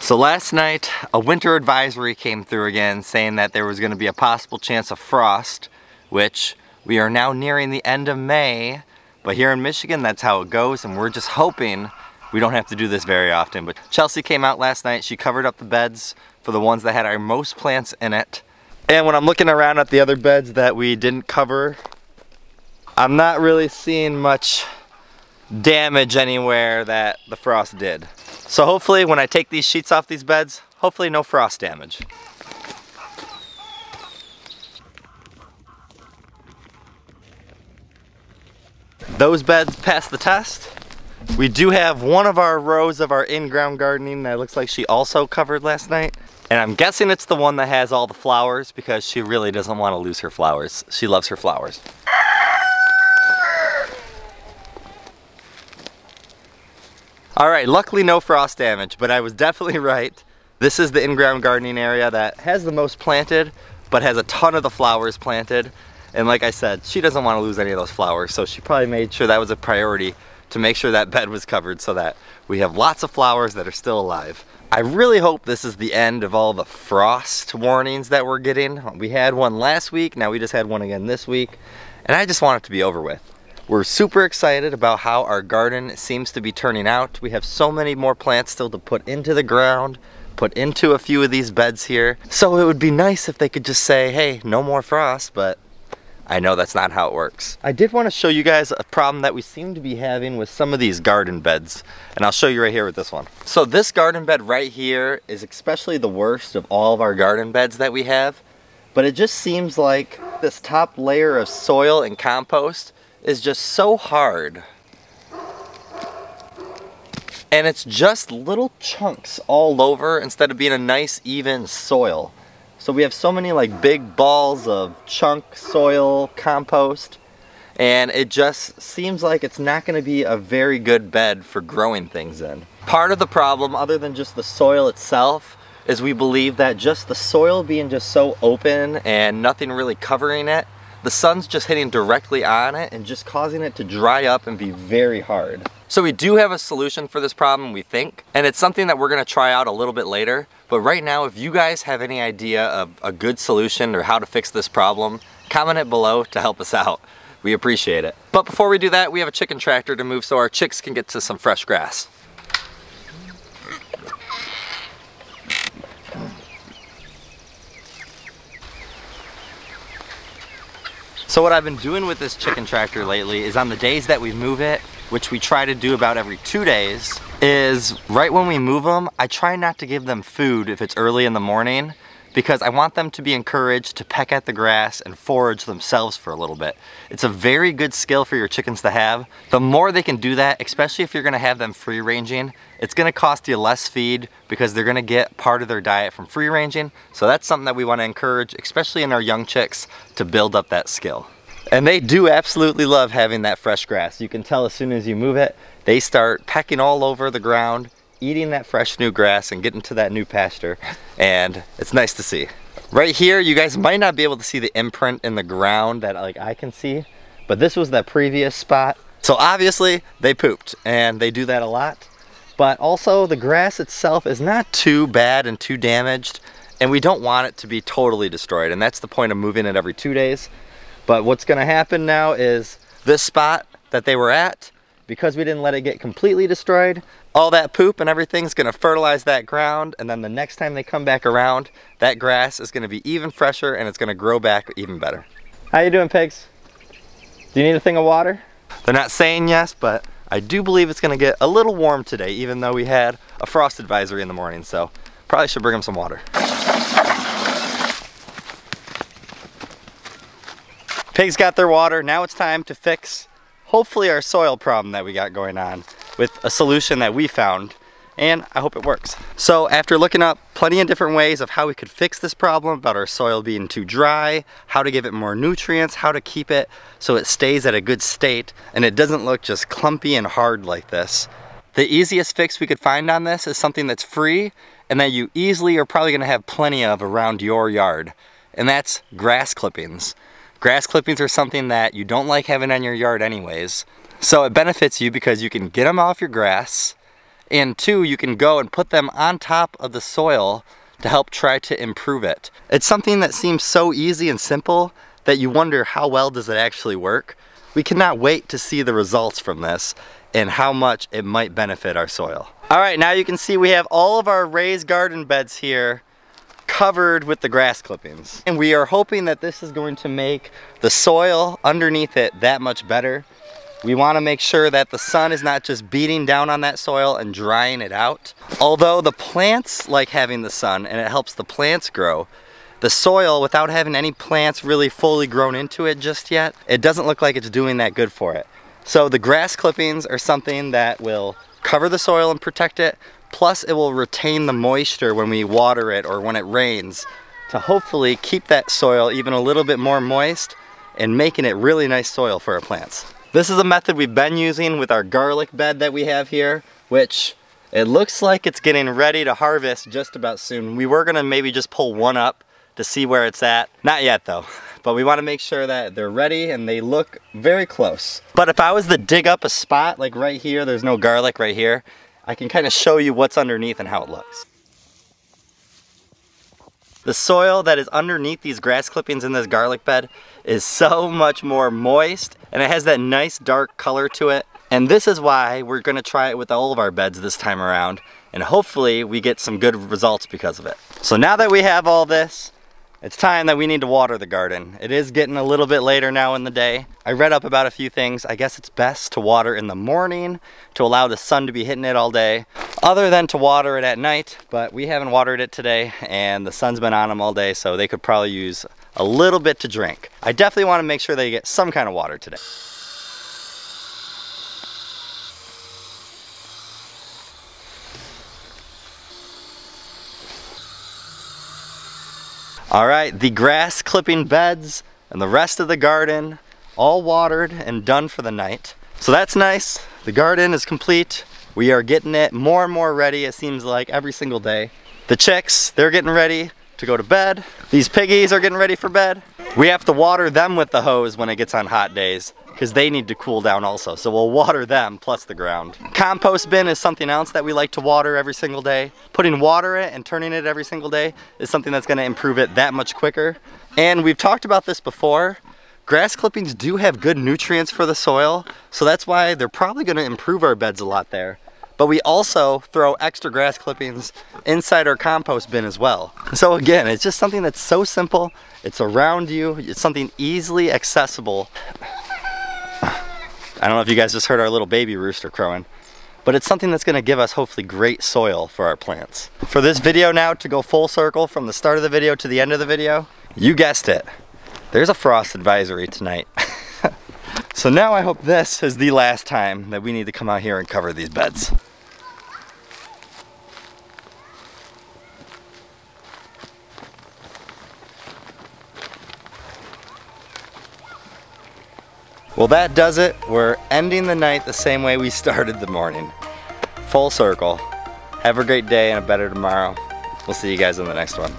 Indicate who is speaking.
Speaker 1: So last night, a winter advisory came through again saying that there was going to be a possible chance of frost, which we are now nearing the end of May, but here in Michigan, that's how it goes, and we're just hoping we don't have to do this very often. But Chelsea came out last night, she covered up the beds for the ones that had our most plants in it. And when I'm looking around at the other beds that we didn't cover, I'm not really seeing much damage anywhere that the frost did. So hopefully when I take these sheets off these beds, hopefully no frost damage. Those beds passed the test. We do have one of our rows of our in-ground gardening that looks like she also covered last night. And I'm guessing it's the one that has all the flowers because she really doesn't want to lose her flowers. She loves her flowers. Alright, luckily no frost damage, but I was definitely right. This is the in-ground gardening area that has the most planted, but has a ton of the flowers planted. And like I said, she doesn't want to lose any of those flowers, so she probably made sure that was a priority to make sure that bed was covered so that we have lots of flowers that are still alive. I really hope this is the end of all the frost warnings that we're getting. We had one last week, now we just had one again this week, and I just want it to be over with. We're super excited about how our garden seems to be turning out. We have so many more plants still to put into the ground, put into a few of these beds here. So it would be nice if they could just say, hey, no more frost, but I know that's not how it works. I did want to show you guys a problem that we seem to be having with some of these garden beds, and I'll show you right here with this one. So this garden bed right here is especially the worst of all of our garden beds that we have, but it just seems like this top layer of soil and compost is just so hard. And it's just little chunks all over instead of being a nice even soil. So we have so many like big balls of chunk soil compost, and it just seems like it's not going to be a very good bed for growing things in. Part of the problem, other than just the soil itself, is we believe that just the soil being just so open and nothing really covering it, the sun's just hitting directly on it and just causing it to dry up and be very hard. So we do have a solution for this problem, we think, and it's something that we're going to try out a little bit later. But right now, if you guys have any idea of a good solution or how to fix this problem, comment it below to help us out. We appreciate it. But before we do that, we have a chicken tractor to move so our chicks can get to some fresh grass. So what I've been doing with this chicken tractor lately is on the days that we move it, which we try to do about every 2 days, is right when we move them, I try not to give them food if it's early in the morning, because I want them to be encouraged to peck at the grass and forage themselves for a little bit. It's a very good skill for your chickens to have. The more they can do that, especially if you're gonna have them free ranging, it's gonna cost you less feed because they're gonna get part of their diet from free ranging. So that's something that we wanna encourage, especially in our young chicks, to build up that skill. And they do absolutely love having that fresh grass. You can tell as soon as you move it, they start pecking all over the ground, eating that fresh new grass and getting to that new pasture, and it's nice to see. Right here, you guys might not be able to see the imprint in the ground that like I can see, but this was that previous spot. So obviously they pooped, and they do that a lot, but also the grass itself is not too bad and too damaged, and we don't want it to be totally destroyed, and that's the point of moving it every 2 days. But what's gonna happen now is this spot that they were at, because we didn't let it get completely destroyed, all that poop and everything's gonna fertilize that ground, and then the next time they come back around, that grass is gonna be even fresher and it's gonna grow back even better. How you doing, pigs? Do you need a thing of water? They're not saying yes, but I do believe it's gonna get a little warm today, even though we had a frost advisory in the morning, so probably should bring them some water. Pigs got their water. Now it's time to fix hopefully our soil problem that we got going on with a solution that we found, and I hope it works. So after looking up plenty of different ways of how we could fix this problem about our soil being too dry, how to give it more nutrients, how to keep it so it stays at a good state and it doesn't look just clumpy and hard like this, the easiest fix we could find on this is something that's free and that you easily are probably gonna have plenty of around your yard, and that's grass clippings. Grass clippings are something that you don't like having on your yard anyways. So it benefits you because you can get them off your grass and 2, you can go and put them on top of the soil to help try to improve it. It's something that seems so easy and simple that you wonder how well does it actually work. We cannot wait to see the results from this and how much it might benefit our soil. All right, now you can see we have all of our raised garden beds here covered with the grass clippings. And we are hoping that this is going to make the soil underneath it that much better. We want to make sure that the sun is not just beating down on that soil and drying it out. Although the plants like having the sun and it helps the plants grow, the soil, without having any plants really fully grown into it just yet, it doesn't look like it's doing that good for it. So the grass clippings are something that will cover the soil and protect it, plus it will retain the moisture when we water it or when it rains to hopefully keep that soil even a little bit more moist and making it really nice soil for our plants. This is a method we've been using with our garlic bed that we have here, which it looks like it's getting ready to harvest just about soon. We were gonna maybe just pull one up to see where it's at. Not yet though, but we wanna make sure that they're ready and they look very close. But if I was to dig up a spot, like right here, there's no garlic right here, I can kind of show you what's underneath and how it looks. The soil that is underneath these grass clippings in this garlic bed is so much more moist and it has that nice dark color to it. And this is why we're gonna try it with all of our beds this time around, and hopefully we get some good results because of it. So now that we have all this, it's time that we need to water the garden. It is getting a little bit later now in the day. I read up about a few things. I guess it's best to water in the morning to allow the sun to be hitting it all day, other than to water it at night, but we haven't watered it today and the sun's been on them all day, so they could probably use a little bit to drink. I definitely want to make sure they get some kind of water today. All right, the grass clipping beds and the rest of the garden all watered and done for the night. So that's nice. The garden is complete. We are getting it more and more ready, it seems like, every single day. The chicks, they're getting ready to go to bed. These piggies are getting ready for bed. We have to water them with the hose when it gets on hot days because they need to cool down also. So we'll water them plus the ground. Compost bin is something else that we like to water every single day. Putting water in it and turning it every single day is something that's gonna improve it that much quicker. And we've talked about this before. Grass clippings do have good nutrients for the soil, so that's why they're probably gonna improve our beds a lot there. But we also throw extra grass clippings inside our compost bin as well. So again, it's just something that's so simple, it's around you, it's something easily accessible. I don't know if you guys just heard our little baby rooster crowing, but it's something that's gonna give us hopefully great soil for our plants. For this video now to go full circle from the start of the video to the end of the video, you guessed it, there's a frost advisory tonight. So now I hope this is the last time that we need to come out here and cover these beds. Well, that does it. We're ending the night the same way we started the morning. Full circle. Have a great day and a better tomorrow. We'll see you guys in the next one.